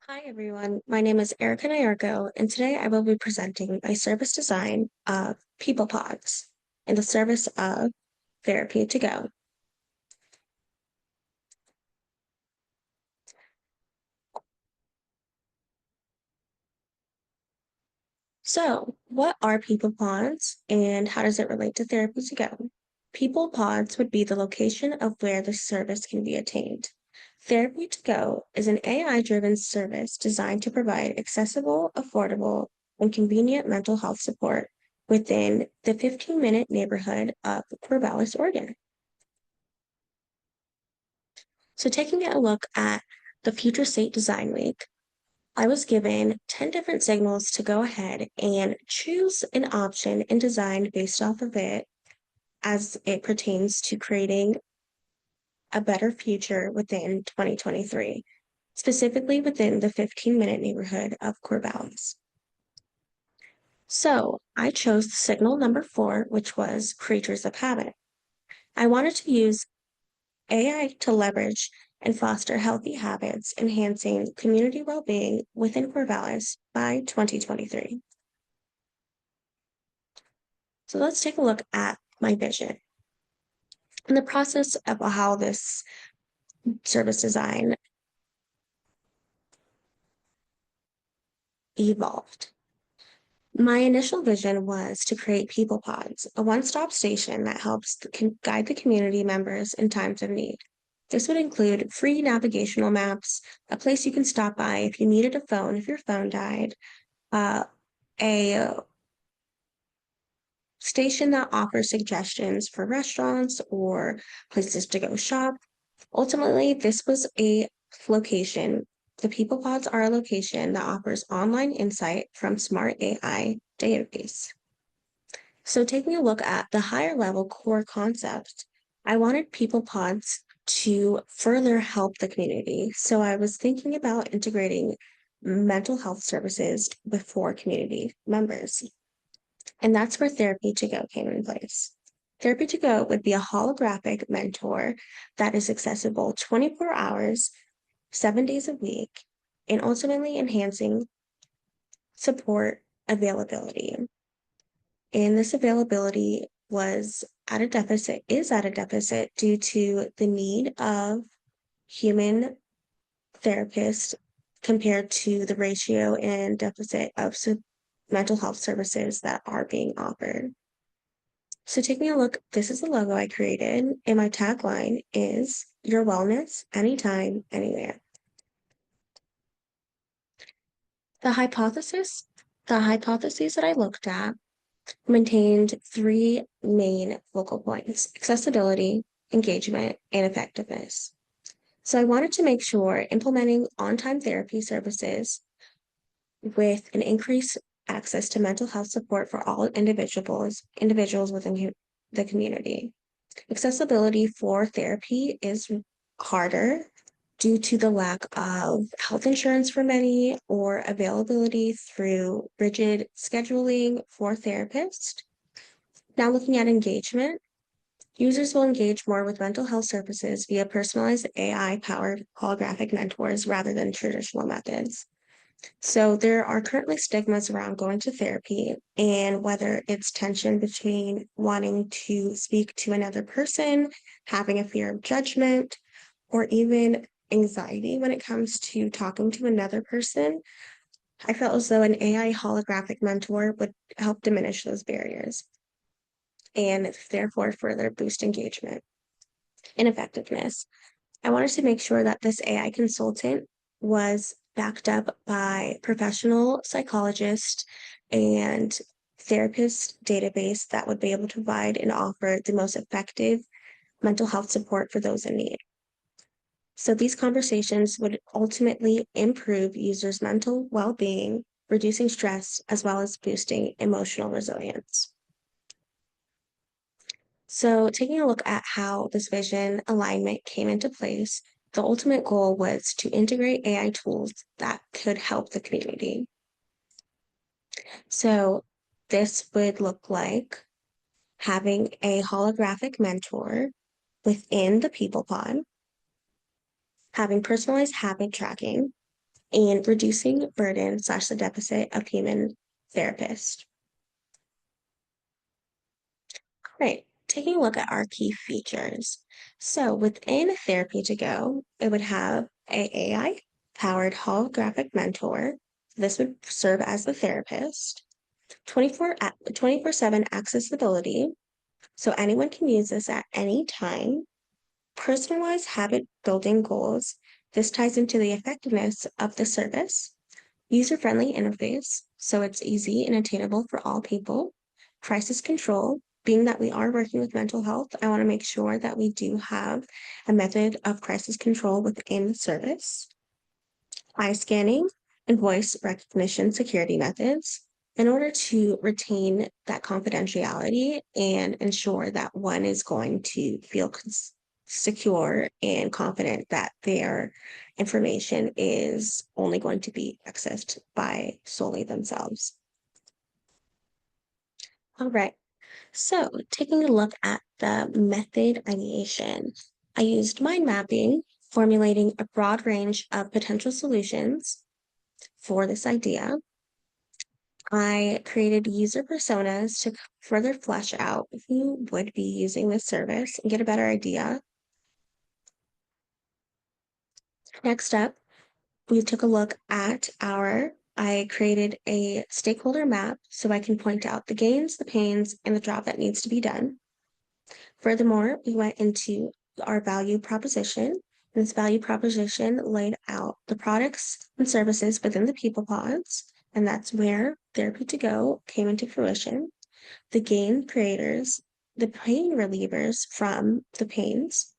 Hi everyone, my name is Erica Nyarko, and today I will be presenting my service design of People Pods in the service of Therapy to Go. So, what are People Pods and how does it relate to Therapy to Go? People Pods would be the location of where the service can be attained. Therapy to Go is an AI-driven service designed to provide accessible, affordable, and convenient mental health support within the 15-minute neighborhood of Corvallis, Oregon. So taking a look at the Future State Design Week, I was given 10 different signals to go ahead and choose an option and design based off of it as it pertains to creating a better future within 2023, specifically within the 15-minute neighborhood of Corvallis. So I chose signal number 4, which was creatures of habit. I wanted to use AI to leverage and foster healthy habits, enhancing community well-being within Corvallis by 2023. So let's take a look at my vision. In the process of how this service design evolved, my initial vision was to create People Pods, a one-stop station that helps guide the community members in times of need. This would include free navigational maps, a place you can stop by if you needed a phone if your phone died, uh, a station that offers suggestions for restaurants or places to go shop. Ultimately, this was a location. The People Pods are a location that offers online insight from Smart AI database. So taking a look at the higher level core concepts, I wanted People Pods to further help the community. So I was thinking about integrating mental health services before community members. And that's where Therapy to Go came in place. Therapy to Go would be a holographic mentor that is accessible 24 hours, 7 days a week, and ultimately enhancing support availability. And this availability is at a deficit due to the need of human therapists compared to the ratio and deficit of mental health services that are being offered. So taking a look, this is the logo I created, and my tagline is your wellness anytime, anywhere. The hypothesis, the hypotheses that I looked at maintained three main focal points: accessibility, engagement, and effectiveness. So I wanted to make sure implementing on-time therapy services with an increased access to mental health support for all individuals within the community. Accessibility for therapy is harder due to the lack of health insurance for many or availability through rigid scheduling for therapists. Now, looking at engagement, users will engage more with mental health services via personalized AI powered holographic mentors rather than traditional methods. So there are currently stigmas around going to therapy and whether it's tension between wanting to speak to another person, having a fear of judgment, or even anxiety when it comes to talking to another person. I felt as though an AI holographic mentor would help diminish those barriers and therefore further boost engagement and effectiveness. I wanted to make sure that this AI consultant was backed up by professional psychologist and therapist database that would be able to provide and offer the most effective mental health support for those in need. So these conversations would ultimately improve users' mental well-being, reducing stress, as well as boosting emotional resilience. So, taking a look at how this vision alignment came into place, the ultimate goal was to integrate AI tools that could help the community. So, this would look like having a holographic mentor within the People Pod, having personalized habit tracking, and reducing burden slash the deficit of human therapists. Right. Taking a look at our key features. So within Therapy to Go, it would have a AI powered holographic mentor. This would serve as the therapist. 24/7 accessibility. So anyone can use this at any time. Personalized habit building goals. This ties into the effectiveness of the service. User-friendly interface, so it's easy and attainable for all people. Crisis control, being that we are working with mental health, I want to make sure that we do have a method of crisis control within the service. Eye scanning and voice recognition security methods in order to retain that confidentiality and ensure that one is going to feel secure and confident that their information is only going to be accessed by solely themselves. All right. So, taking a look at the method ideation, I used mind mapping, formulating a broad range of potential solutions for this idea. I created user personas to further flesh out who would be using this service and get a better idea. Next up, we took a look at I created a stakeholder map so I can point out the gains, the pains, and the job that needs to be done. Furthermore, we went into our value proposition. This value proposition laid out the products and services within the people pods, and that's where Therapy to Go came into fruition. The gain creators, the pain relievers from the pains,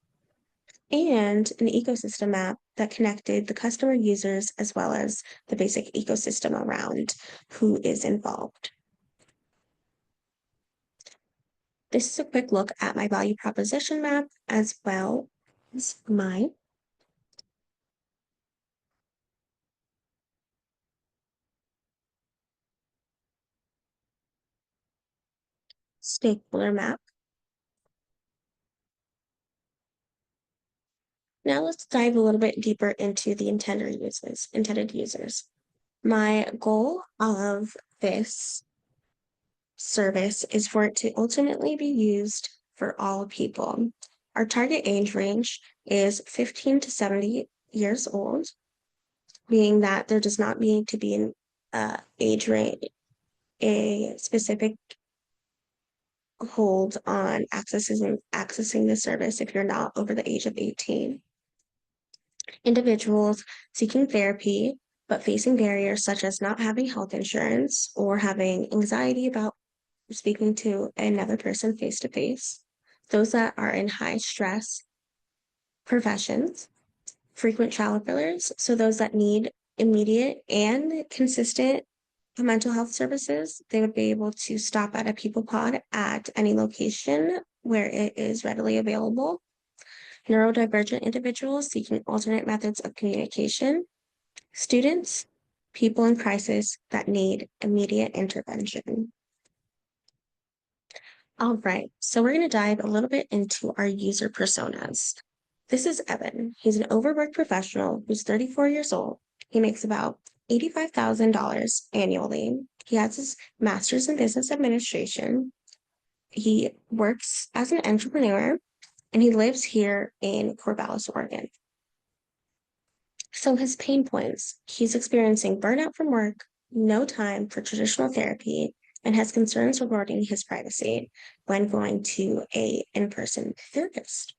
and an ecosystem map that connected the customer users as well as the basic ecosystem around who is involved. This is a quick look at my value proposition map as well as my stakeholder map. Now let's dive a little bit deeper into the intended users. My goal of this service is for it to ultimately be used for all people. Our target age range is 15 to 70 years old, being that there does not need to be an age range, a specific hold on accessing the service if you're not over the age of 18. Individuals seeking therapy but facing barriers such as not having health insurance or having anxiety about speaking to another person face to face. Those that are in high stress professions, frequent travelers, so those that need immediate and consistent mental health services, they would be able to stop at a people pod at any location where it is readily available. Neurodivergent individuals seeking alternate methods of communication, students, people in crisis that need immediate intervention. All right, so we're going to dive a little bit into our user personas. This is Evan. He's an overworked professional who's 34 years old. He makes about $85,000 annually. He has his master's in business administration. He works as an entrepreneur and he lives here in Corvallis, Oregon. So his pain points, he's experiencing burnout from work, no time for traditional therapy, and has concerns regarding his privacy when going to a in-person therapist.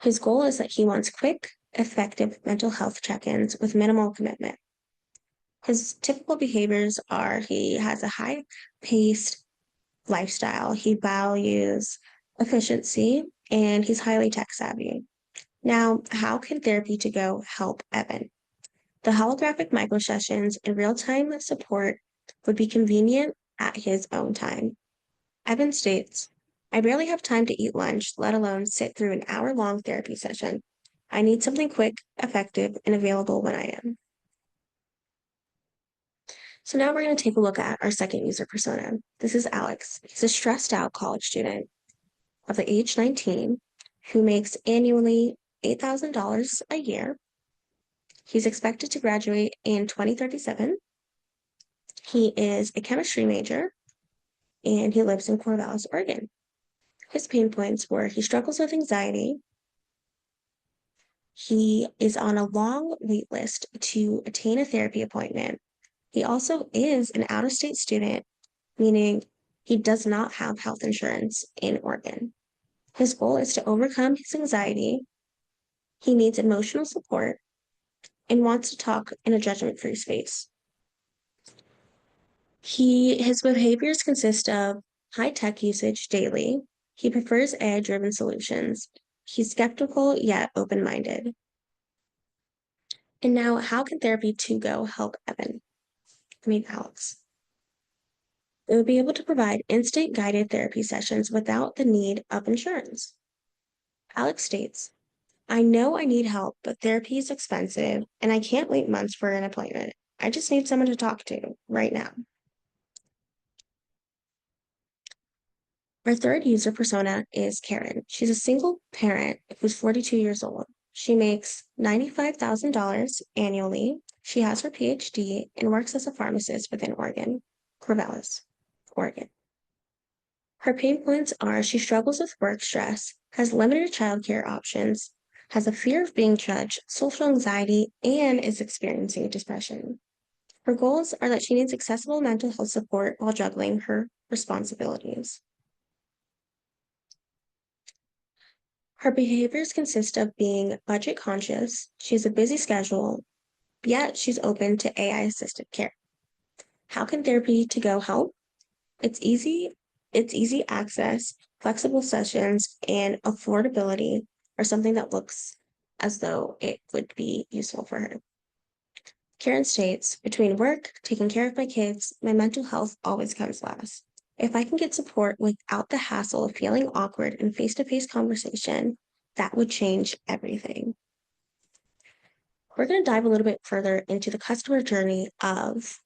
His goal is that he wants quick, effective mental health check-ins with minimal commitment. His typical behaviors are he has a high-paced lifestyle. He values efficiency and he's highly tech savvy. Now, how can Therapy to Go help Evan? The holographic microsessions and real-time support would be convenient at his own time. Evan states, I barely have time to eat lunch, let alone sit through an hour-long therapy session. I need something quick, effective, and available when I am. So now we're going to take a look at our second user persona. This is Alex. He's a stressed out college student of the age 19 who makes annually $8,000 a year. He's expected to graduate in 2037. He is a chemistry major and he lives in Corvallis, Oregon. His pain points were he struggles with anxiety. He is on a long wait list to attain a therapy appointment. He also is an out of state student, meaning he does not have health insurance in Oregon. His goal is to overcome his anxiety. He needs emotional support and wants to talk in a judgment free space. His behaviors consist of high tech usage daily. He prefers AI driven solutions. He's skeptical yet open minded. And now, how can therapy to go help Alex? It would be able to provide instant guided therapy sessions without the need of insurance. Alex states, I know I need help, but therapy is expensive and I can't wait months for an appointment. I just need someone to talk to right now. Our third user persona is Karen. She's a single parent who's 42 years old. She makes $95,000 annually. She has her PhD and works as a pharmacist within Corvallis, Oregon. Her pain points are she struggles with work stress, has limited childcare options, has a fear of being judged, social anxiety, and is experiencing depression. Her goals are that she needs accessible mental health support while juggling her responsibilities. Her behaviors consist of being budget conscious, she has a busy schedule, yet she's open to AI assisted care. How can therapy to go help? It's easy access, flexible sessions, and affordability are something that looks as though it would be useful for her. Karen states, between work, taking care of my kids, my mental health always comes last. If I can get support without the hassle of feeling awkward in face-to-face conversation, that would change everything. We're going to dive a little bit further into the customer journey of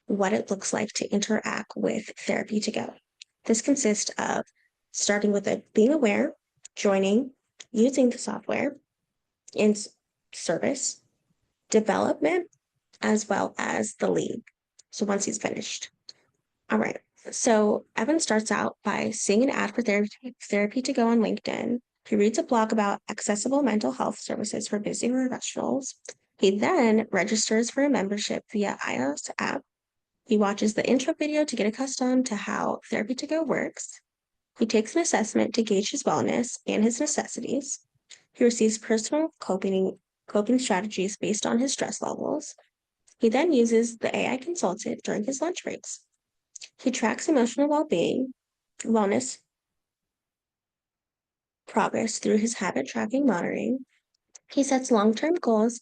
what it looks like to interact with therapy to go. This consists of starting with being aware, joining, using the software in service, development, as well as the lead. So once he's finished. All right. So Evan starts out by seeing an ad for therapy to go on LinkedIn. He reads a blog about accessible mental health services for busy professionals. He then registers for a membership via iOS app. He watches the intro video to get accustomed to how therapy to go works. He takes an assessment to gauge his wellness and his necessities. He receives personal coping strategies based on his stress levels. He then uses the AI consultant during his lunch breaks. He tracks emotional wellness progress through his habit tracking monitoring. He sets long-term goals,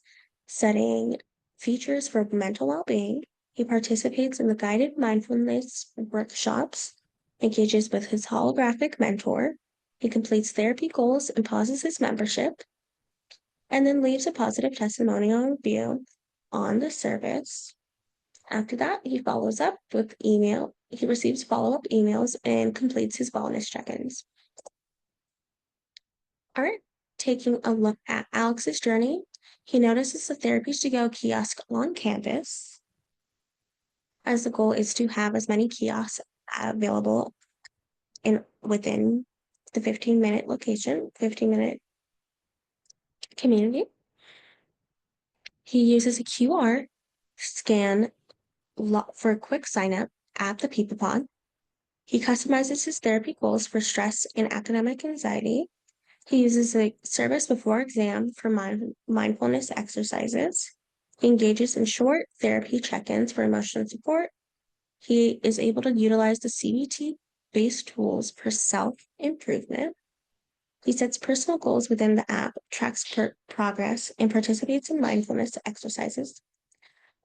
setting features for mental well-being. He participates in the guided mindfulness workshops, engages with his holographic mentor. He completes therapy goals and pauses his membership, and then leaves a positive testimonial review on the service. After that, he follows up with email. He receives follow-up emails and completes his wellness check-ins. All right, taking a look at Alex's journey, he notices the Therapies to Go kiosk on campus, as the goal is to have as many kiosks available within the 15-minute community. He uses a QR scan for a quick sign up at the People Pod. He customizes his therapy goals for stress and academic anxiety. He uses a service before exam for mindfulness exercises. He engages in short therapy check-ins for emotional support. He is able to utilize the CBT-based tools for self-improvement. He sets personal goals within the app, tracks progress, and participates in mindfulness exercises.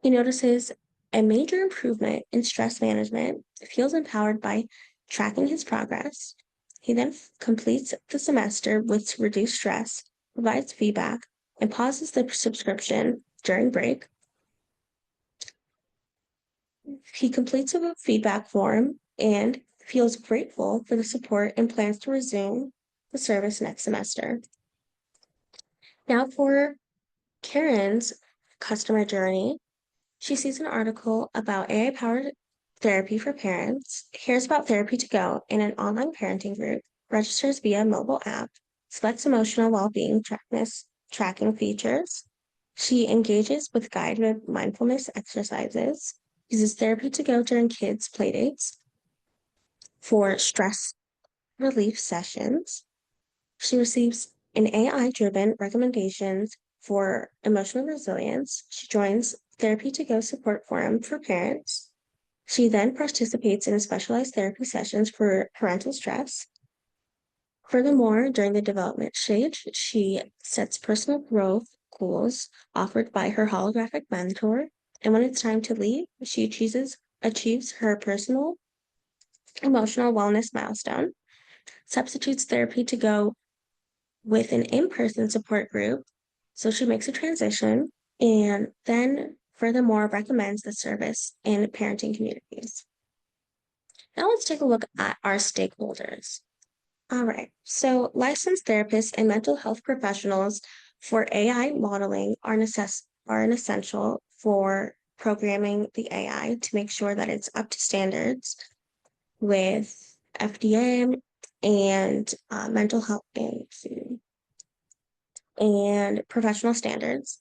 He notices a major improvement in stress management, feels empowered by tracking his progress. He then completes the semester with reduced stress, provides feedback, and pauses the subscription during break. He completes a feedback form and feels grateful for the support and plans to resume the service next semester. Now for Karen's customer journey. She sees an article about AI-powered therapy for parents, hears about Therapy to Go in an online parenting group, registers via mobile app, selects emotional well-being tracking features. She engages with guided mindfulness exercises, uses Therapy to Go during kids' playdates for stress relief sessions. She receives an AI-driven recommendations for emotional resilience. She joins Therapy to Go support forum for parents. She then participates in specialized therapy sessions for parental stress. Furthermore, during the development stage, she sets personal growth goals offered by her holographic mentor. And when it's time to leave, she achieves her personal emotional wellness milestone, substitutes Therapy to Go with an in-person support group. So she makes a transition and then furthermore recommends the service in parenting communities. Now let's take a look at our stakeholders. All right, so licensed therapists and mental health professionals for AI modeling are an essential for programming the AI to make sure that it's up to standards with FDA and mental health and professional standards.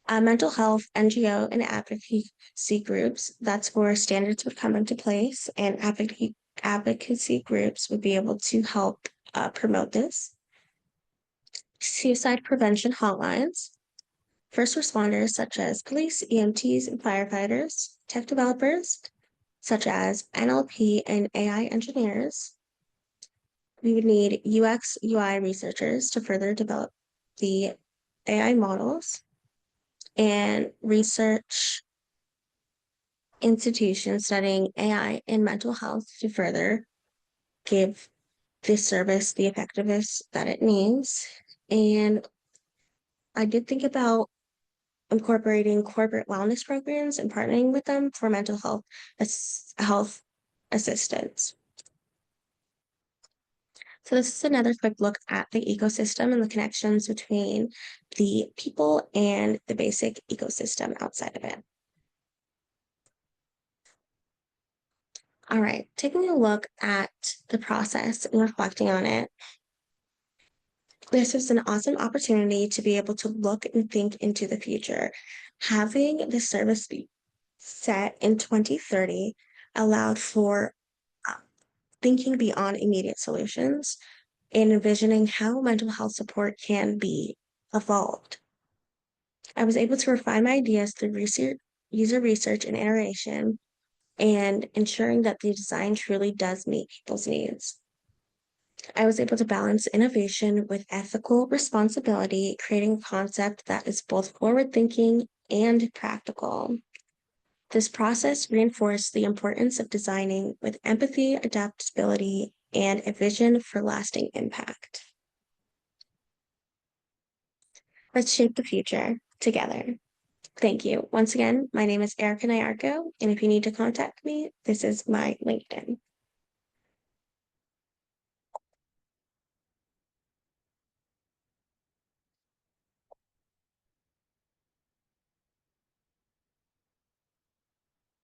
Mental health NGO and advocacy groups, that's where standards would come into place, and advocacy groups would be able to help promote this. Suicide prevention hotlines, first responders such as police, EMTs, and firefighters, tech developers such as NLP and AI engineers. We would need UX, UI researchers to further develop the AI models, and research institutions studying AI and mental health to further give this service the effectiveness that it needs. And I did think about incorporating corporate wellness programs and partnering with them for mental health assistance. So this is another quick look at the ecosystem and the connections between the people and the basic ecosystem outside of it. All right, taking a look at the process and reflecting on it, this is an awesome opportunity to be able to look and think into the future. Having the service be set in 2030 allowed for thinking beyond immediate solutions and envisioning how mental health support can be evolved. I was able to refine my ideas through user research and iteration, and ensuring that the design truly does meet people's needs. I was able to balance innovation with ethical responsibility, creating a concept that is both forward-thinking and practical. This process reinforced the importance of designing with empathy, adaptability, and a vision for lasting impact. Let's shape the future together. Thank you. Once again, my name is Erica Nyarko, and if you need to contact me, this is my LinkedIn.